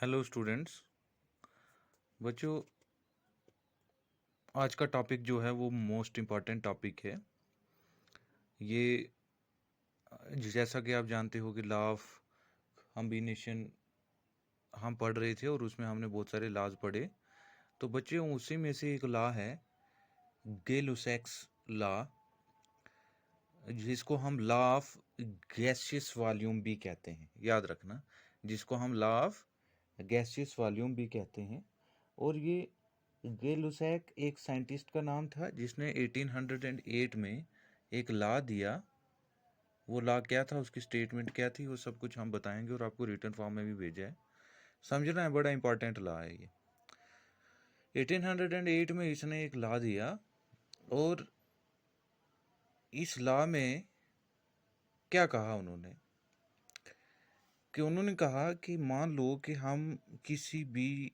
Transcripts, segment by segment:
Hello students. बच्चों, आज का टॉपिक जो है वो मोस्ट इम्पॉर्टेंट टॉपिक है। ये जैसा कि आप जानते हो कि लॉ ऑफ कॉम्बिनेशन हम पढ़ रहे थे और उसमें हमने बहुत सारे लॉज पढ़े। तो बच्चों, उसी में से एक लॉ है गै-लुसैक्स लॉ, जिसको हम लॉ ऑफ गैसियस वॉल्यूम भी कहते हैं। याद रखना, जिसको हम लॉ ऑफ गैसियस वॉल्यूम भी कहते हैं। और ये गै-लुसैक एक साइंटिस्ट का नाम था जिसने 1808 में एक लॉ दिया। वो लॉ क्या था, उसकी स्टेटमेंट क्या थी, वो सब कुछ हम बताएंगे और आपको रिटर्न फॉर्म में भी भेजा है। समझना है, बड़ा इंपॉर्टेंट लॉ है ये। 1808 में इसने एक लॉ दिया और इस लॉ में क्या कहा उन्होंने कहा कि मान लो कि हम किसी भी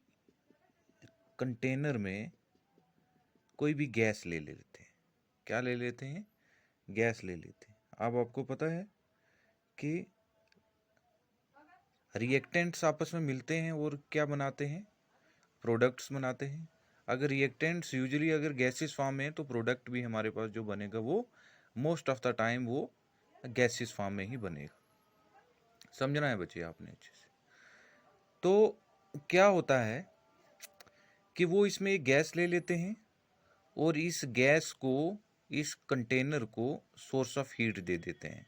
कंटेनर में कोई भी गैस ले लेते हैं। क्या ले लेते हैं? गैस ले लेते हैं। अब आपको पता है कि रिएक्टेंट्स आपस में मिलते हैं और क्या बनाते हैं? प्रोडक्ट्स बनाते हैं। अगर रिएक्टेंट्स यूजुअली अगर गैसेस फॉर्म में है तो प्रोडक्ट भी हमारे पास जो बनेगा वो मोस्ट ऑफ द टाइम वो गैसेस फॉर्म में ही बनेगा। समझना है बच्चे आपने अच्छे से। तो क्या होता है कि वो इसमें एक गैस ले लेते हैं और इस गैस को, इस कंटेनर को सोर्स ऑफ हीट दे देते हैं।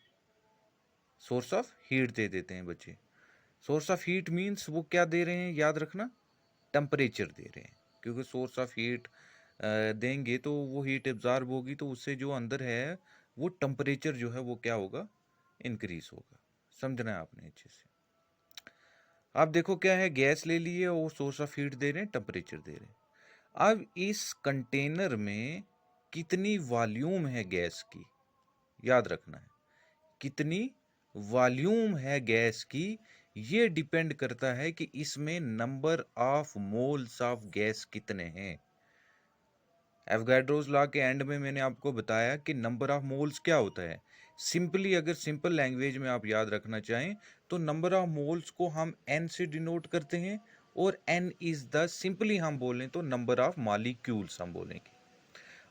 सोर्स ऑफ हीट दे देते हैं बच्चे। सोर्स ऑफ हीट मीन्स वो क्या दे रहे हैं, याद रखना, टेम्परेचर दे रहे हैं। क्योंकि सोर्स ऑफ हीट देंगे तो वो हीट एब्जॉर्ब होगी, तो उससे जो अंदर है वो टेम्परेचर जो है वो क्या होगा, इंक्रीज होगा। समझना है आपने अच्छे से। आप देखो क्या है, गैस ले लिए और सोर्स ऑफ हीट दे रहे हैं, टेम्परेचर दे रहे हैं। अब इस कंटेनर में कितनी वॉल्यूम है गैस की, याद रखना है, कितनी वॉल्यूम है गैस की, ये डिपेंड करता है कि इसमें number of moles of gas कितने हैं। एवोगाड्रोस लॉ के एंड में मैंने आपको बताया कि नंबर ऑफ मोल्स क्या होता है। सिंपली अगर सिंपल लैंग्वेज में आप याद रखना चाहें तो नंबर ऑफ मोल्स को हम n से डिनोट करते हैं और n इज द, सिंपली हम बोलें तो नंबर ऑफ मॉलिक्यूल्स हम बोलेंगे।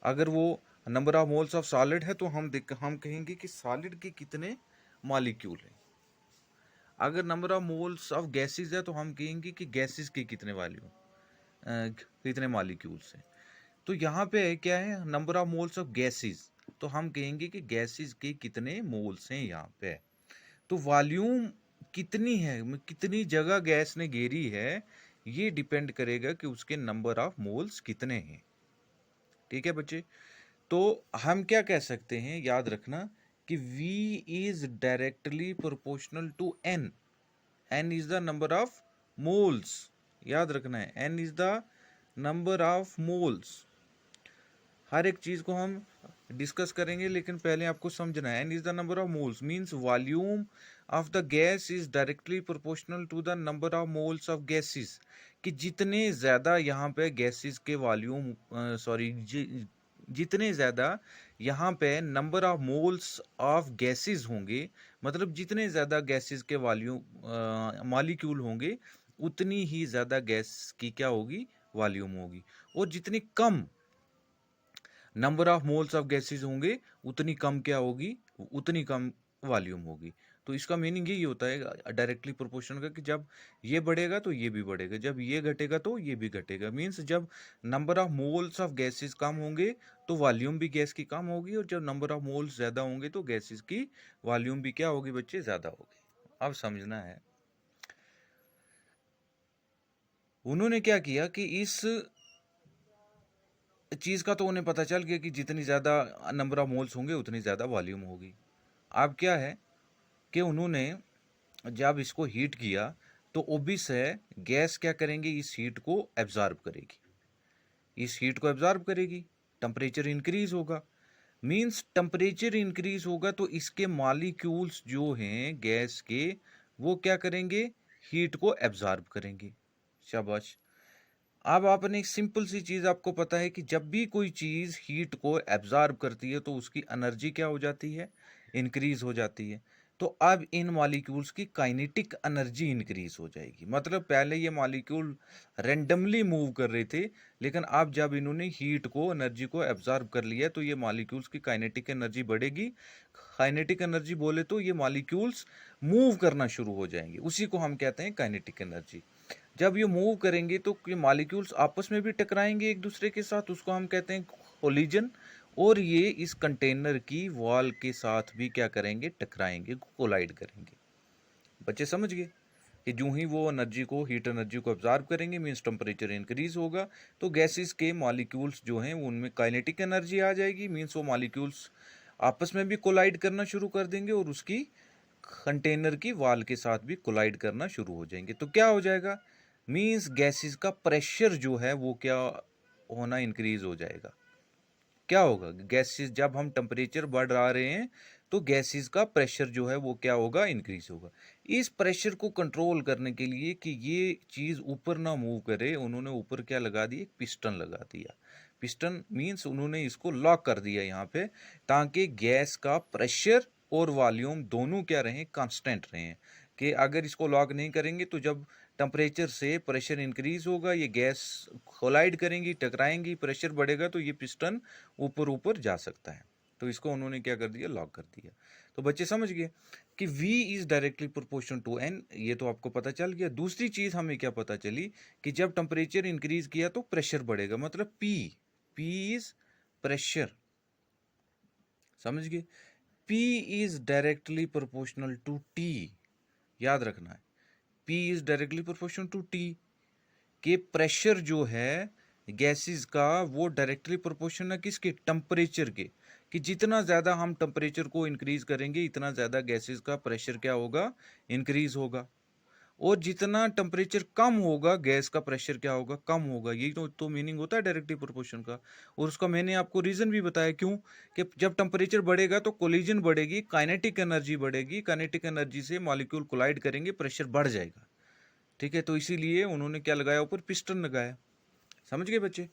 अगर वो number of moles of solid है तो हम कहेंगे कि सॉलिड के कितने मॉलिक्यूल हैं। अगर number of moles of gases है तो हम कहेंगे कि गैसेस के कितने कितने मॉलिक्यूल्स हैं। तो यहाँ पे क्या है, number of moles of gases, तो हम कहेंगे कि गैसेस के कितने मोल्स हैं यहाँ पे। तो वॉल्यूम कितनी है, कितनी जगह गैस ने घेरी है, ये डिपेंड करेगा कि उसके नंबर ऑफ मोल्स कितने हैं। ठीक है बच्चे। तो हम क्या कह सकते हैं, याद रखना कि V is directly proportional to N। N is the number of moles. याद रखना है, N is the number of moles. हर एक चीज को हम डिस्कस करेंगे, लेकिन पहले आपको समझना है, N is the number of moles means volume of the gas is directly proportional to the number of moles of gases. कि जितने ज्यादा यहाँ पे गैसेस के वॉल्यूम जितने ज़्यादा यहाँ पे number of moles of gases होंगे, मतलब जितने ज़्यादा गैसेस के मॉलिक्यूल होंगे, उतनी ही ज़्यादा गैस की क्या होगी, वॉल्यूम होगी। और जितनी कम number of moles of gases होंगे उतनी कम क्या होगी, उतनी कम वॉल्यूम होगी। तो इसका मीनिंग यही होता है डायरेक्टली प्रोपोर्शनल का, कि जब ये बढ़ेगा तो ये भी बढ़ेगा, जब ये घटेगा तो ये भी घटेगा। मींस जब number of moles of gases कम होंगे तो वॉल्यूम भी गैस की कम होगी, और जब नंबर ऑफ मोल्स ज़्यादा होंगे तो गैसेस की वॉल्यूम भी क्या होगी बच्चे, ज़्यादा होगी। अब समझना है, उन्होंने क्या किया कि इस चीज़ का तो उन्हें पता चल गया कि जितनी ज़्यादा नंबर ऑफ मोल्स होंगे उतनी ज़्यादा वॉल्यूम होगी। अब क्या है कि उन्होंने जब इसको हीट किया तो ओबियस है गैस क्या करेंगे, इस हीट को एब्जॉर्ब करेगी, इस हीट को एब्जॉर्ब करेगी, टेम्परेचर इंक्रीज होगा। मींस टेम्परेचर इंक्रीज होगा तो इसके मॉलिक्यूल्स जो हैं गैस के, वो क्या करेंगे, हीट को एब्जॉर्ब करेंगे। शाबाश। अब आपने एक सिंपल सी चीज आपको पता है कि जब भी कोई चीज हीट को एब्जॉर्ब करती है तो उसकी एनर्जी क्या हो जाती है, इंक्रीज हो जाती है। तो अब इन मॉलिक्यूल्स की काइनेटिक एनर्जी इंक्रीज हो जाएगी। मतलब पहले ये मॉलिक्यूल रैंडमली मूव कर रहे थे, लेकिन अब जब इन्होंने हीट को, एनर्जी को एब्जॉर्ब कर लिया, तो ये मॉलिक्यूल्स की काइनेटिक एनर्जी बढ़ेगी। काइनेटिक एनर्जी बोले तो ये मॉलिक्यूल्स मूव करना शुरू हो जाएंगे, उसी को हम कहते हैं काइनेटिक एनर्जी। जब ये मूव करेंगे तो ये मॉलिक्यूल्स आपस में भी टकराएंगे एक दूसरे के साथ, उसको हम कहते हैं कोलिजन। और ये इस कंटेनर की वॉल के साथ भी क्या करेंगे, टकराएंगे, कोलाइड करेंगे। बच्चे समझ गए कि जो ही वो एनर्जी को, हीट एनर्जी को ऑब्जर्व करेंगे, मींस टेम्परेचर इंक्रीज होगा, तो गैसेस के मॉलिक्यूल्स जो हैं उनमें काइनेटिक एनर्जी आ जाएगी, मींस वो मॉलिक्यूल्स आपस में भी कोलाइड करना शुरू कर देंगे और उसकी कंटेनर की वॉल के साथ भी कोलाइड करना शुरू हो जाएंगे। तो क्या हो जाएगा, मींस गैसेस का प्रेशर जो है वो क्या होना, इंक्रीज हो जाएगा। क्या होगा, गैसेस, जब हम टेम्परेचर बढ़ रहे हैं तो गैसेस का प्रेशर जो है वो क्या होगा, इंक्रीज होगा। इस प्रेशर को कंट्रोल करने के लिए कि ये चीज ऊपर ना मूव करे, उन्होंने ऊपर क्या लगा दिया, एक पिस्टन लगा दिया। पिस्टन मींस उन्होंने इसको लॉक कर दिया यहाँ पे, ताकि गैस का प्रेशर और वॉल्यूम दोनों क्या रहें, कांस्टेंट रहें। कि अगर इसको लॉक नहीं करेंगे तो जब टेम्परेचर से प्रेशर इंक्रीज होगा, ये गैस कोलाइड करेंगी, टकराएंगी, प्रेशर बढ़ेगा, तो ये पिस्टन ऊपर ऊपर जा सकता है। तो इसको उन्होंने क्या कर दिया, लॉक कर दिया। तो बच्चे समझ गए कि V is directly proportional to N, ये तो आपको पता चल गया। दूसरी चीज हमें क्या पता चली कि जब टेम्परेचर इंक्रीज किया तो प्रेशर बढ़ेगा, मतलब P इज प्रेशर। समझ गए, P is directly proportional to T, याद रखना है, P is directly proportional to T। के प्रेशर जो है गैसेस का वो डायरेक्टली प्रोपोर्शनल है किसके, टेम्परेचर के। कि जितना ज़्यादा हम टेम्परेचर को इंक्रीज करेंगे, इतना ज़्यादा गैसेस का प्रेशर क्या होगा, इंक्रीज होगा। और जितना टेम्परेचर कम होगा, गैस का प्रेशर क्या होगा, कम होगा। यही तो मीनिंग होता है डायरेक्टली प्रोपोर्शन का। और उसका मैंने आपको रीजन भी बताया, क्यों, कि जब टेम्परेचर बढ़ेगा तो कोलिजन बढ़ेगी, काइनेटिक एनर्जी बढ़ेगी, काइनेटिक एनर्जी से मॉलिक्यूल कोलाइड करेंगे, प्रेशर बढ़ जाएगा। ठीक है, तो इसीलिए उन्होंने क्या लगाया, ऊपर पिस्टन लगाया। समझ गए बच्चे,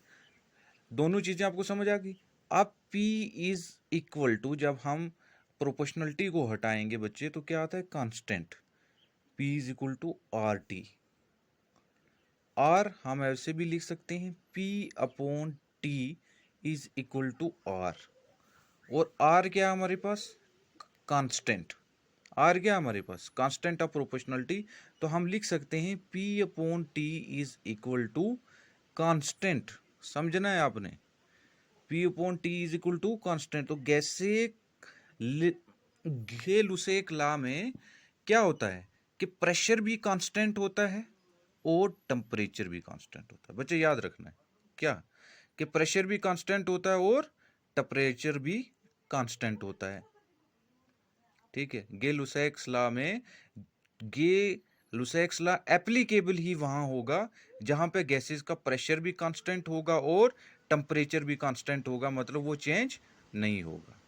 दोनों चीजें आपको समझ आ गई। अब P इज इक्वल टू, जब हम प्रोपोर्शनलिटी को हटाएंगे बच्चे तो क्या आता है, constant. P is equal to R T. R हम ऐसे भी लिख सकते हैं, P upon T is equal to R. और आर क्या हमारे पास, कांस्टेंट। आर क्या हमारे पास, कांस्टेंट ऑफ प्रोपोर्शनलिटी। तो हम लिख सकते हैं P upon T is equal to constant. समझना है आपने, P upon T is equal to constant. तो गैसे-लुसेक लॉ में क्या होता है कि प्रेशर भी कांस्टेंट होता है और टेम्परेचर भी कांस्टेंट होता है। बच्चे याद रखना है क्या, कि प्रेशर भी कांस्टेंट होता है और टेम्परेचर भी कांस्टेंट होता है। ठीक है, गे-लुसेक्स लॉ में, गे-लुसेक्स लॉ एप्लीकेबल ही वहां होगा जहां पे गैसेस का प्रेशर भी कांस्टेंट होगा और टेम्परेचर भी कांस्टेंट होगा, मतलब वो चेंज नहीं होगा।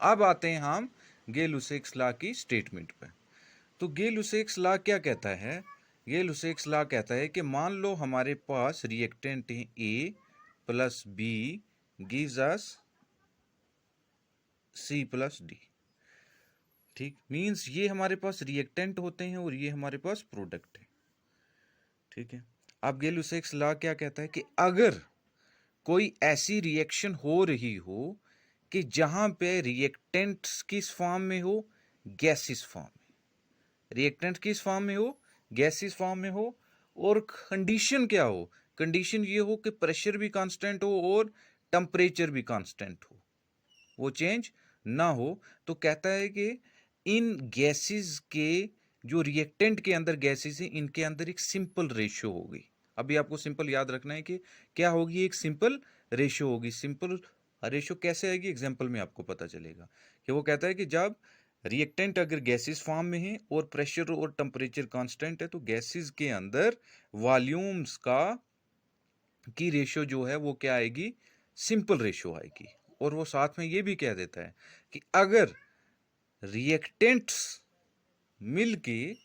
अब आते हैं हम गे-लुसेक्स लॉ की स्टेटमेंट पे। तो गे-लुसेक्स लॉ क्या कहता है, गे-लुसेक्स लॉ कहता है कि मान लो हमारे पास रिएक्टेंट है A plus B gives us C plus D. ठीक, मींस ये हमारे पास रिएक्टेंट होते हैं और ये हमारे पास प्रोडक्ट है। ठीक है, अब गे-लुसेक्स लॉ क्या कहता है कि अगर कोई ऐसी रिएक्शन हो रही हो कि जहां पे रिएक्टेंट्स किस फॉर्म में हो, गैसिस फॉर्म में, रिएक्टेंट किस फॉर्म में हो, गैसिस फॉर्म में हो, और कंडीशन क्या हो, कंडीशन ये हो कि प्रेशर भी कांस्टेंट हो और टेम्परेचर भी कांस्टेंट हो, वो चेंज ना हो, तो कहता है कि इन गैसेस के, जो रिएक्टेंट के अंदर गैसेस हैं, इनके अंदर एक सिंपल रेशियो होगी। अभी आपको सिंपल याद रखना है कि क्या होगी, एक सिंपल रेशियो होगी। सिंपल रेशियो कैसे आएगी, एग्जांपल में आपको पता चलेगा। कि वो कहता है कि जब रिएक्टेंट अगर गैसेस फॉर्म में है और प्रेशर और टेम्परेचर कांस्टेंट है, तो गैसेस के अंदर वॉल्यूम्स की रेशियो जो है वो क्या आएगी, सिंपल रेशियो आएगी। और वो साथ में ये भी कह देता है कि अगर रिएक्टेंट्स मिलके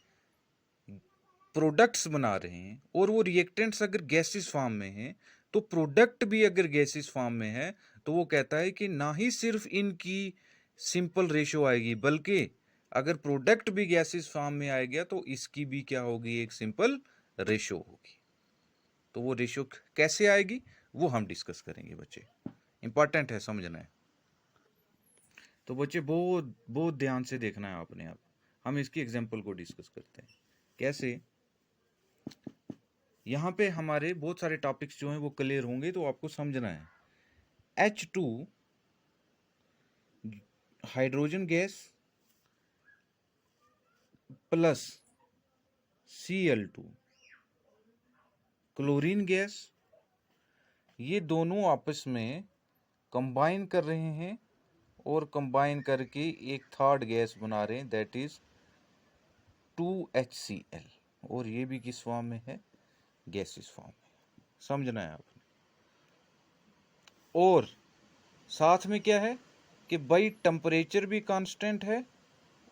प्रोडक्ट्स बना रहे हैं और वो रिएक्टेंट्स अगर गैसेस फॉर्म में हैं, तो प्रोडक्ट भी अगर गैसेस फॉर्म में है, तो वो कहता है कि ना ही सिर्फ इनकी सिंपल रेशियो आएगी, बल्कि अगर प्रोडक्ट भी गैसेस फॉर्म में आ गया तो इसकी भी क्या होगी, एक सिंपल रेशो होगी। तो वो रेशो कैसे आएगी वो हम डिस्कस करेंगे बच्चे, इंपॉर्टेंट है, समझना है। तो बच्चे बहुत बहुत ध्यान से देखना है आपने। आप हम इसकी एग्जांपल को डिस्कस करते हैं कैसे। यहाँ पे हमारे बहुत सारे टॉपिक्स जो हैं वो क्लियर होंगे, तो आपको समझना है। H2 hydrogen gas plus Cl2 chlorine gas, ये दोनों आपस में कंबाइन कर रहे हैं और कंबाइन करके एक थर्ड गैस बना रहे हैं, दैट इज 2HCl, और ये भी किस फॉर्म में है, गैसेस फॉर्म में। समझना है आपने। और साथ में क्या है कि भाई टेम्परेचर भी कांस्टेंट है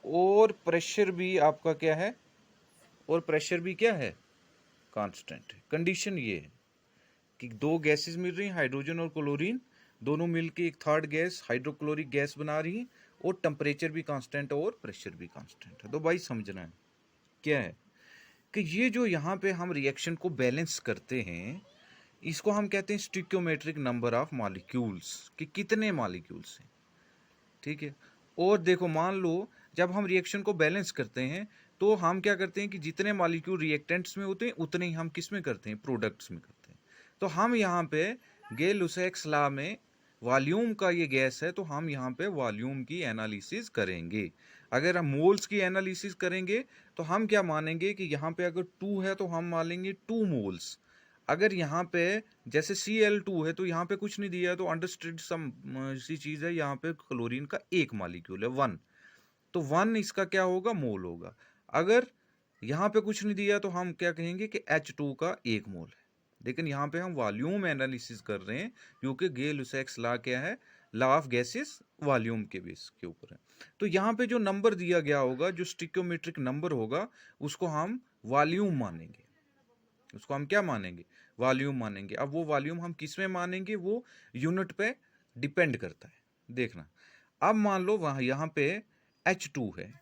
और प्रेशर भी आपका क्या है, और प्रेशर भी क्या है, कांस्टेंट है। कंडीशन ये है कि दो गैसेस मिल रही हैं, हाइड्रोजन और क्लोरीन, दोनों मिलके एक थर्ड गैस हाइड्रोक्लोरिक गैस बना रही हैं, और टेम्परेचर भी कांस्टेंट और प्रेशर भी कांस्टेंट है। तो भाई समझना है क्या है कि ये जो यहाँ पे हम रिएक्शन को बैलेंस करते हैं, इसको हम कहते हैं स्टिक्योमेट्रिक नंबर ऑफ मॉलिक्यूल्स, कि कितने मॉलिक्यूल्स हैं। ठीक है। और देखो, मान लो जब हम रिएक्शन को बैलेंस करते हैं तो हम क्या करते हैं कि जितने मॉलिक्यूल रिएक्टेंट्स में होते हैं उतने ही हम किस में करते हैं, प्रोडक्ट्स में करते हैं। तो हम यहाँ पे गेल-लुसैक्स लॉ में वॉल्यूम का ये गैस है, तो हम यहाँ पे वॉल्यूम की एनालिसिस करेंगे। अगर हम मोल्स की एनालिसिस करेंगे तो हम क्या मानेंगे कि यहाँ पे अगर 2 है तो हम मानेंगे 2 मोल्स। अगर यहाँ पे जैसे Cl2 है तो यहाँ पे कुछ नहीं दिया है, तो अंडरस्टूड सम सी चीज है, यहाँ पे क्लोरीन का एक मॉलिक्यूल है 1, तो 1 इसका क्या होगा, मोल होगा। अगर यहाँ पे कुछ नहीं दिया तो हम क्या कहेंगे कि H2 का एक मोल है। लेकिन यहाँ पे हम वॉल्यूम एनालिसिस कर रहे हैं, क्योंकि गे-लुसैक्स लॉ क्या है, लॉ ऑफ गैसेस वॉल्यूम के बेस के ऊपर है। तो यहाँ पे जो नंबर दिया गया होगा, जो स्टिक्योमेट्रिक नंबर होगा, उसको हम वॉल्यूम मानेंगे। उसको हम क्या मानेंगे, वॉल्यूम मानेंगे। अब वो वॉल्यूम हम किस में मानेंगे, वो यूनिट पे डिपेंड करता है। देखना, अब मान लो वहां यहाँ पे H2 है।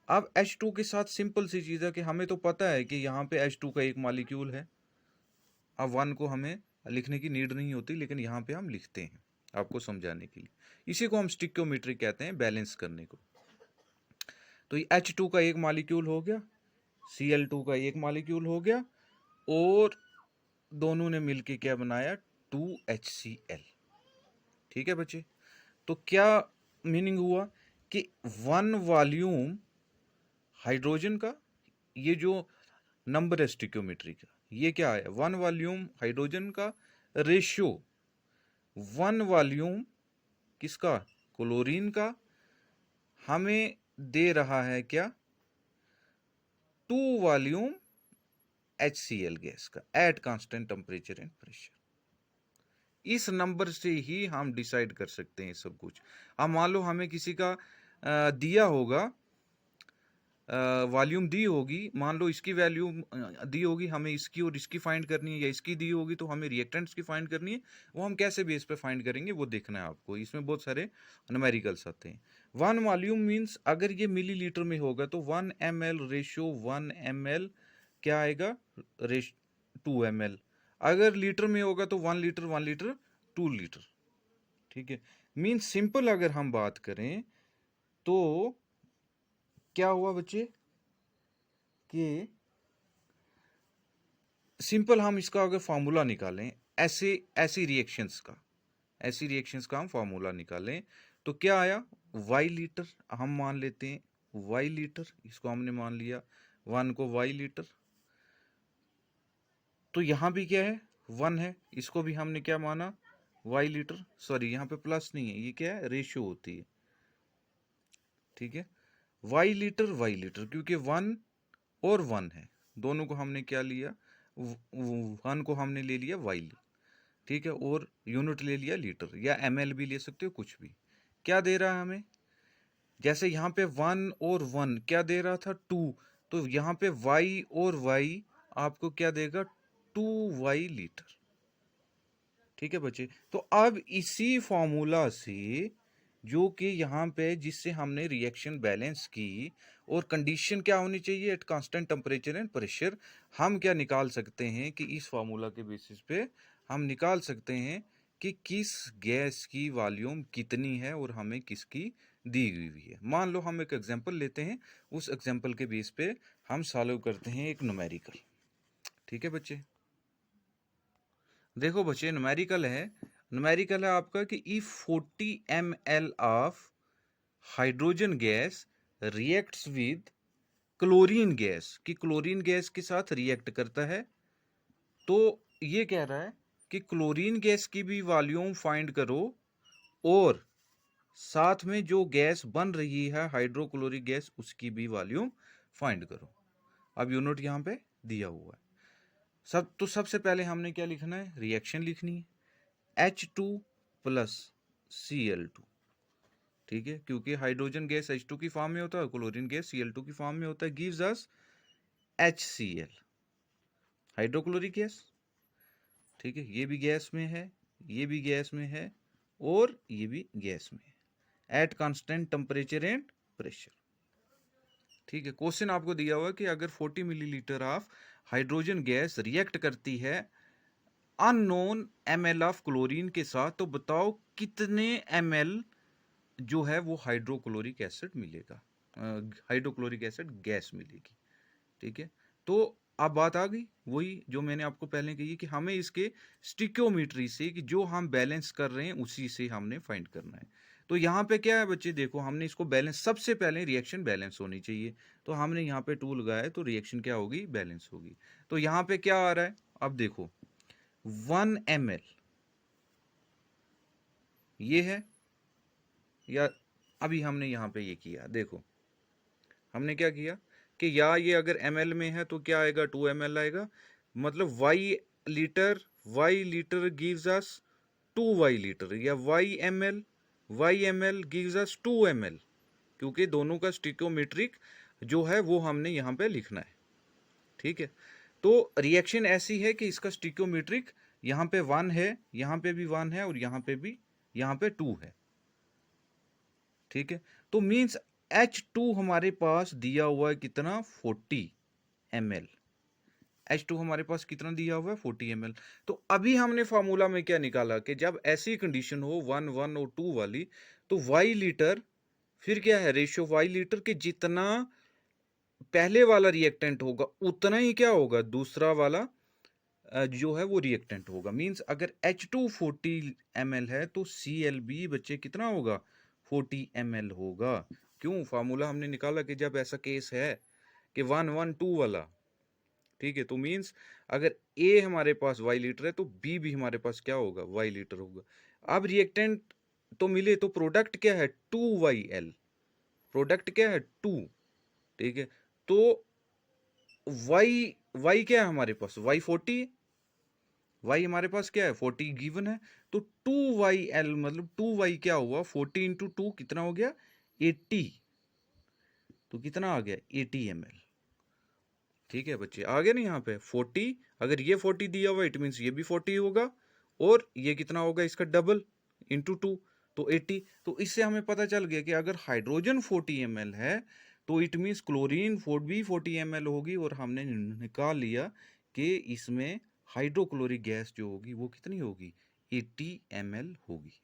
अब H2 के साथ सिंपल सी चीज है कि हमें तो पता है कि यहाँ पे H2 का एक मॉलिक्यूल है। अब 1 को हमें लिखने की नीड नहीं होती, लेकिन यहाँ पे हम लिखते हैं आपको समझाने के लिए। इसी को हम स्टिक्योमेट्री कहते हैं, बैलेंस करने को। तो ये H2 का एक मॉलिक्यूल हो गया, Cl2 का एक मॉलिक्यूल हो गया, और दोनों ने मिलके क्या बनाया, 2HCl। ठीक है बच्चे। तो क्या मीनिंग हुआ कि 1 वॉल्यूम हाइड्रोजन का, ये जो नंबर है स्टिक्योमेट्री का, ये क्या है, 1 वॉल्यूम हाइड्रोजन का रेशियो 1 वॉल्यूम किसका, क्लोरीन का, हमें दे रहा है क्या, 2 वॉल्यूम HCl गैस का at constant temperature and pressure. इस नंबर से ही हम डिसाइड कर सकते हैं सब कुछ। अब मान लो हमें किसी का दिया होगा, वॉल्यूम दी होगी, मान लो इसकी वैल्यू दी होगी, हमें इसकी और इसकी फाइंड करनी है, या इसकी दी होगी तो हमें रिएक्टेंट्स की फाइंड करनी है। वो हम कैसे बेस पे फाइंड करेंगे वो देखना है आपको। इसमें बहुत सारे न्यूमेरिकल्स आते हैं। 1 वॉल्यूम मीन्स अगर ये मिलीलीटर में होगा तो 1 ml रेशियो 1 ml क्या आएगा, 2 ml। अगर लीटर में होगा तो 1 लीटर 1 लीटर 2 लीटर। ठीक है। मीन्स सिंपल अगर हम बात करें तो क्या हुआ बच्चे कि सिंपल हम इसका अगर फार्मूला निकालें, ऐसी रिएक्शंस का हम फार्मूला निकालें तो क्या आया, वाई लीटर हम मान लेते हैं, वाई लीटर, इसको हमने मान लिया 1 को वाई लीटर। तो यहां भी क्या है, 1 है, इसको भी हमने क्या माना, वाई लीटर। सॉरी, यहाँ पे प्लस नहीं है, ये क्या है, रेशियो होती है। ठीक है, वाई लीटर, क्योंकि 1 और 1 है, दोनों को हमने क्या लिया, 1 को हमने ले लिया वाई। ठीक है, और यूनिट ले लिया लीटर, या ml भी ले सकते हो, कुछ भी। क्या दे रहा है हमें, जैसे यहाँ पे 1 और 1 क्या दे रहा था, 2, तो यहाँ पे y और y आपको क्या देगा, 2y लीटर। ठीक है बच्चे। तो अब इसी फॉर्मूला से जो कि यहाँ पे जिससे हमने रिएक्शन बैलेंस की, और कंडीशन क्या होनी चाहिए, at constant temperature and pressure. हम क्या निकाल सकते हैं कि इस फार्मूला के बेसिस पे हम निकाल सकते हैं कि किस गैस की वॉल्यूम कितनी है और हमें किसकी दी हुई है। मान लो हम एक एग्जांपल लेते हैं, उस एग्जांपल के बेस पे हम सॉल्व करते हैं एक न्यूमेरिकल। ठीक है बच्चे, देखो बच्चे न्यूमेरिकल है आपका कि if 40 ml of hydrogen gas reacts with chlorine gas, कि क्लोरीन गैस के साथ रिएक्ट करता है, तो ये कह रहा है कि क्लोरीन गैस की भी वॉल्यूम फाइंड करो और साथ में जो गैस बन रही है हाइड्रोक्लोरिक गैस उसकी भी वॉल्यूम फाइंड करो। अब यूनिट यहाँ पे दिया हुआ है। सबसे पहले हमने क्या लिखना है, रिएक्शन लिखनी है, H2 प्लस Cl2। ठीक है, क्योंकि हाइड्रोजन गैस H2 की फॉर्म में होता है, क्लोरीन गैस Cl2 की फॉर्म में होता है, gives us HCl, hydrochloric gas. ठीक है, ये भी गैस में है, ये भी गैस में है, और ये भी गैस में है, at constant temperature and pressure. ठीक है, क्वेश्चन आपको दिया हुआ कि अगर 40 millilitre of hydrogen gas react करती है अननोन ml ऑफ क्लोरीन के साथ, तो बताओ कितने ml जो है वो हाइड्रोक्लोरिक एसिड मिलेगा, हाइड्रोक्लोरिक एसिड गैस मिलेगी। ठीक है, तो अब बात आ गई वही जो मैंने आपको पहले कही कि हमें इसके स्टिक्योमेट्री से, कि जो हम बैलेंस कर रहे हैं उसी से हमने फाइंड करना है। तो यहाँ पे क्या है बच्चे, देखो हमने इसको बैलेंस, सबसे पहले रिएक्शन बैलेंस होनी चाहिए, तो हमने यहाँ पे टू लगाया है, तो रिएक्शन क्या होगी, बैलेंस होगी। तो यहाँ पे क्या आ रहा है, अब देखो 1 ml ये है, या अभी हमने यहाँ पे ये किया, देखो हमने क्या किया कि या ये अगर ml में है तो क्या आएगा, 2 ml आएगा, मतलब y litre gives us 2y litre, या y ml gives us 2 ml, क्योंकि दोनों का स्टिकोमेट्रिक जो है वो हमने यहाँ पे लिखना है। ठीक है, तो रिएक्शन ऐसी है कि इसका स्टिकोमेट्रिक यहाँ पे 1 है, यहाँ पे भी 1 है, और यहाँ पे भी, यहाँ पे 2 है। ठीक है, तो मीन्स H2 हमारे पास दिया हुआ है कितना, 40 ml। H2 हमारे पास कितना दिया हुआ है, 40 ml। तो अभी हमने फार्मूला में क्या निकाला कि जब ऐसी कंडीशन हो 1 1 और 2 वाली, तो y लीटर, फिर क्या है, रेशियो y लीटर के जितना पहले वाला रिएक्टेंट होगा उतना ही क्या होगा, दूसरा वाला जो है वो रिएक्टेंट होगा। मींस अगर H2 40 ml है तो Cl बच्चे कितना होगा, 40 ml होगा। क्यों, फार्मूला हमने निकाला कि जब ऐसा केस है कि 1 1 2 वाला। ठीक है, तो मींस अगर A हमारे पास y लीटर है तो B भी हमारे पास क्या होगा, y लीटर होगा। अब रिएक्टेंट तो मिले, तो प्रोडक्ट क्या है, 2yl, प्रोडक्ट क्या है 2। ठीक है, तो y क्या है हमारे पास, y 40, y हमारे पास क्या है 40 गिवन है, तो 2yl मतलब 2y क्या हुआ, 40 इंटू 2 कितना हो गया, 80, तो कितना आ गया 80 ml। ठीक है बच्चे, आ गया ना यहाँ पे 40, अगर ये 40 दिया हुआ इट मीन्स ये भी 40 होगा, और ये कितना होगा इसका डबल इंटू 2, तो 80। तो इससे हमें पता चल गया कि अगर हाइड्रोजन 40 ml है तो इट मीन्स क्लोरीन भी 40 ml होगी, और हमने निकाल लिया कि इसमें हाइड्रोक्लोरिक गैस जो होगी वो कितनी होगी, 80 ml होगी।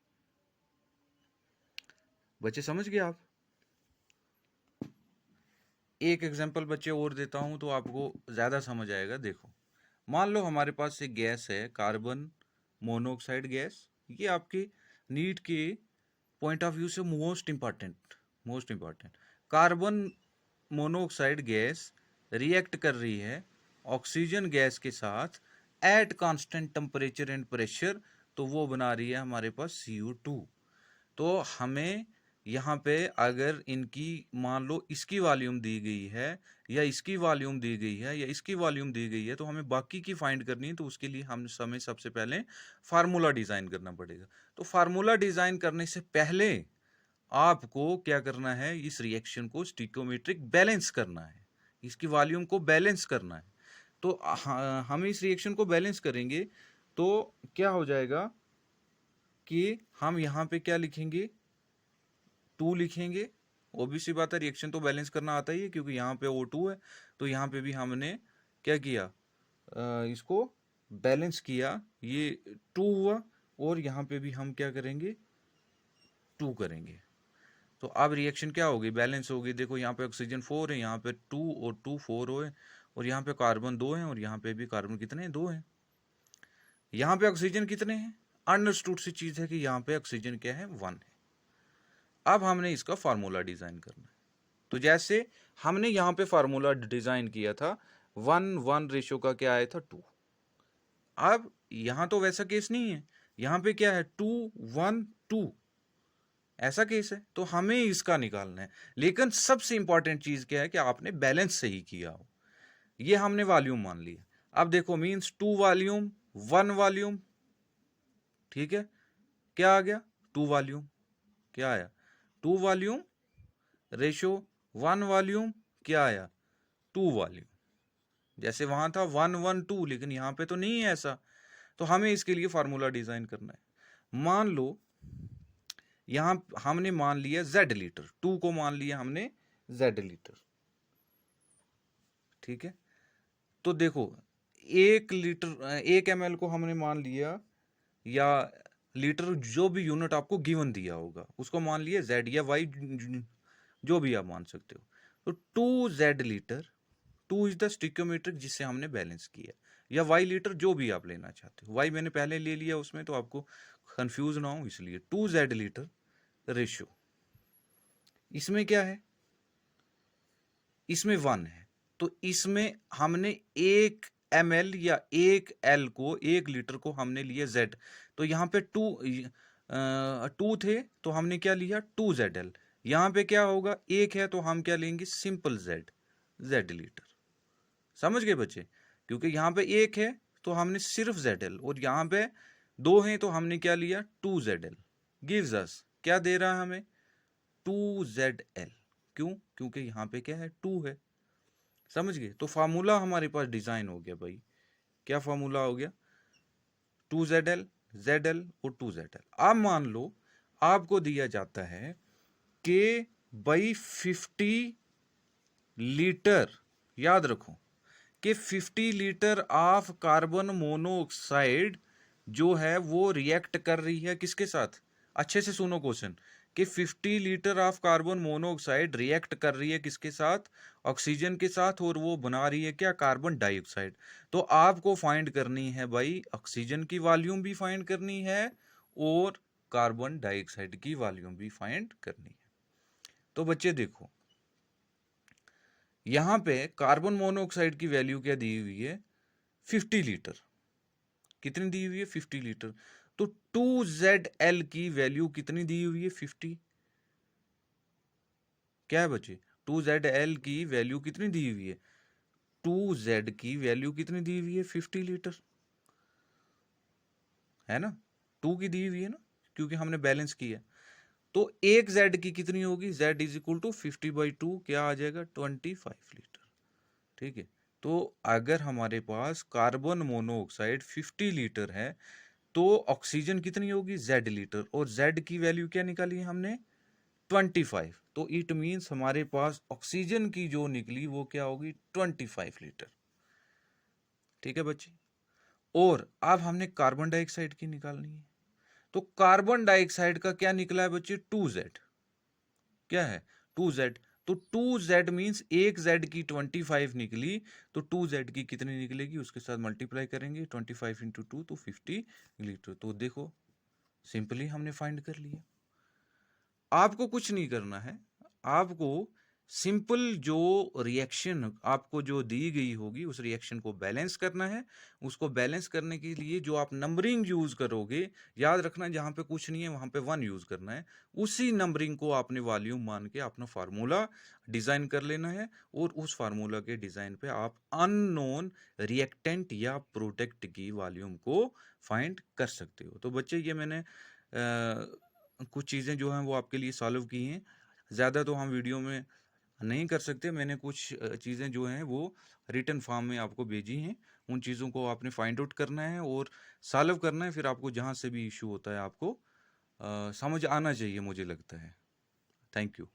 बच्चे समझ गए आप। एक एग्जांपल बच्चे और देता हूं तो आपको ज़्यादा समझ आएगा। देखो मान लो हमारे पास एक गैस है कार्बन मोनोऑक्साइड गैस, ये आपके नीट के पॉइंट ऑफ व्यू से most important carbon monoxide gas react कर रही है ऑक्सीजन गैस के साथ at constant temperature and pressure, तो वो बना रही है हमारे पास CO2। तो हमें यहाँ पे अगर इनकी मान लो इसकी वॉल्यूम दी गई है, या इसकी वॉल्यूम दी गई है, या इसकी वॉल्यूम दी गई है, तो हमें बाकी की फाइंड करनी है। तो उसके लिए हमें सबसे पहले फार्मूला डिजाइन करना पड़ेगा। तो फार्मूला डिजाइन करने से पहले आपको क्या करना है, इस रिएक्शन को स्टिकोमेट्रिक बैलेंस करना है, इसकी वॉल्यूम को बैलेंस करना है। तो हम इस रिएक्शन को बैलेंस करेंगे तो क्या हो जाएगा कि हम यहाँ पे क्या लिखेंगे, 2 लिखेंगे। ऑब्वियस सी बात है, रिएक्शन तो बैलेंस करना आता ही है, क्योंकि यहाँ पे O2 है, तो यहाँ पे भी हमने क्या किया, इसको बैलेंस किया, ये 2 हुआ, और यहाँ पे भी हम क्या करेंगे, 2 करेंगे। तो अब रिएक्शन क्या होगी, बैलेंस होगी। देखो यहाँ पे ऑक्सीजन 4 है, यहाँ पे 2 और 2 4 हो, और यहाँ पे कार्बन 2 है, और यहाँ पे भी कार्बन कितने हैं, 2 हैं। यहाँ पे ऑक्सीजन कितने हैं, अंडरस्टूड सी चीज है कि यहाँ पे ऑक्सीजन क्या है, 1 है। अब हमने इसका फार्मूला डिजाइन करना है। तो जैसे हमने यहाँ पे फार्मूला डिजाइन किया था, 1:1 रेशो का क्या आया था, 2। अब यहाँ तो वैसा केस नहीं है, यहाँ पे क्या है, 2:1:2 ऐसा केस है, तो हमें इसका निकालना है। लेकिन सबसे इंपॉर्टेंट चीज क्या है कि आपने बैलेंस सही किया हो। ये हमने वॉल्यूम मान लिया। अब देखो, मींस 2 वॉल्यूम 1 वॉल्यूम, ठीक है, क्या आ गया, 2 वॉल्यूम, क्या आया, 2 वॉल्यूम रेशो 1 वॉल्यूम, क्या आया, 2 वॉल्यूम। जैसे वहां था 1:1:2, लेकिन यहाँ पे तो नहीं है ऐसा, तो हमें इसके लिए फार्मूला डिजाइन करना है। मान लो यहां हमने मान लिया Z लीटर, 2 को मान लिया हमने Z लीटर, ठीक है। तो देखो 1 लीटर 1 ml को हमने मान लिया, या लीटर जो भी यूनिट आपको गिवन दिया होगा उसको मान लिया Z या Y, जो भी आप मान सकते हो। तो 2Z लीटर, 2 इज द स्टिक्योमेट्रिक जिससे हमने बैलेंस किया, या Y लीटर जो भी आप लेना चाहते हो। Y मैंने पहले ले लिया उसमें, तो आपको कंफ्यूज ना हो इसलिए 2Z लीटर रेशियो। इसमें क्या है, इसमें 1 है, तो इसमें हमने 1 ml या 1 L को, 1 लीटर को हमने लिया Z, तो यहाँ पे 2 थे, तो हमने क्या लिया, 2ZL। यहाँ पे क्या होगा, 1 है, तो हम क्या लेंगे, सिंपल Z लीटर। समझ गए बच्चे, क्योंकि यहाँ पे 1 है तो हमने सिर्फ ZL, और यहाँ पे 2 हैं तो हमने क्या लिया, 2ZL। गिव्स अस, क्या दे रहा है हमें, 2ZL। क्यों, क्योंकि यहाँ पे क्या है, 2 है। समझ गए, तो फार्मूला हमारे पास डिजाइन हो गया भाई। क्या फार्मूला हो गया, 2ZL, ZL और 2ZL। अब मान लो आपको दिया जाता है कि भाई 50 लीटर, याद रखो कि 50 लीटर ऑफ कार्बन मोनोऑक्साइड जो है वो रिएक्ट कर रही है किसके साथ, अच्छे से सुनो क्वेश्चन, कि 50 litre of carbon monoxide react कर रही है किसके साथ, ऑक्सीजन के साथ, और वो बना रही है क्या, कार्बन डाइऑक्साइड। तो आपको फाइंड करनी है भाई, ऑक्सीजन की वॉल्यूम भी फाइंड करनी है, और कार्बन डाइऑक्साइड की वॉल्यूम भी फाइंड करनी है। तो बच्चे देखो, यहां पे कार्बन मोनोऑक्साइड की वैल्यू क्या दी हुई है, 50 लीटर। कितनी दी हुई है, 50 लीटर। तो 2ZL की वैल्यू कितनी दी हुई है, 50। क्या है बच्चे, 2ZL की वैल्यू कितनी दी हुई है, 2Z की वैल्यू कितनी दी हुई है, 50 लीटर, है ना, 2 की दी हुई है ना, क्योंकि हमने बैलेंस किया। तो एक Z की कितनी होगी, Z इज इक्वल टू 50/2, क्या आ जाएगा, 25 लीटर। ठीक है, तो अगर हमारे पास कार्बन मोनोऑक्साइड 50 लीटर है, तो ऑक्सीजन कितनी होगी, Z लीटर, और Z की वैल्यू क्या निकाली है हमने, 25। तो इट मीन्स हमारे पास ऑक्सीजन की जो निकली वो क्या होगी, 25 लीटर। ठीक है बच्चे, और अब हमने कार्बन डाइऑक्साइड की निकालनी है। तो कार्बन डाइऑक्साइड का क्या निकला है बच्चे, 2Z। क्या है, 2Z। तो 2Z मीन्स एक Z की 25 निकली, तो 2Z की कितनी निकलेगी, उसके साथ मल्टीप्लाई करेंगे, 25 इंटू 2, तो 50 लीटर। तो देखो सिंपली हमने फाइंड कर लिया। आपको कुछ नहीं करना है, आपको सिंपल जो रिएक्शन आपको जो दी गई होगी उस रिएक्शन को बैलेंस करना है। उसको बैलेंस करने के लिए जो आप नंबरिंग यूज करोगे, याद रखना जहां पे कुछ नहीं है वहां पे 1 यूज करना है। उसी नंबरिंग को आपने वॉल्यूम मान के अपना फार्मूला डिजाइन कर लेना है, और उस फार्मूला के डिजाइन पे आप अननोन रिएक्टेंट या प्रोडक्ट की वॉल्यूम को फाइंड कर सकते हो। तो बच्चे ये मैंने कुछ चीज़ें जो हैं वो आपके लिए सॉल्व की हैं। ज़्यादा तो हम वीडियो में नहीं कर सकते, मैंने कुछ चीज़ें जो हैं वो रिटन फॉर्म में आपको भेजी हैं। उन चीज़ों को आपने फाइंड आउट करना है और सॉल्व करना है, फिर आपको जहाँ से भी इशू होता है आपको समझ आना चाहिए, मुझे लगता है। Thank you.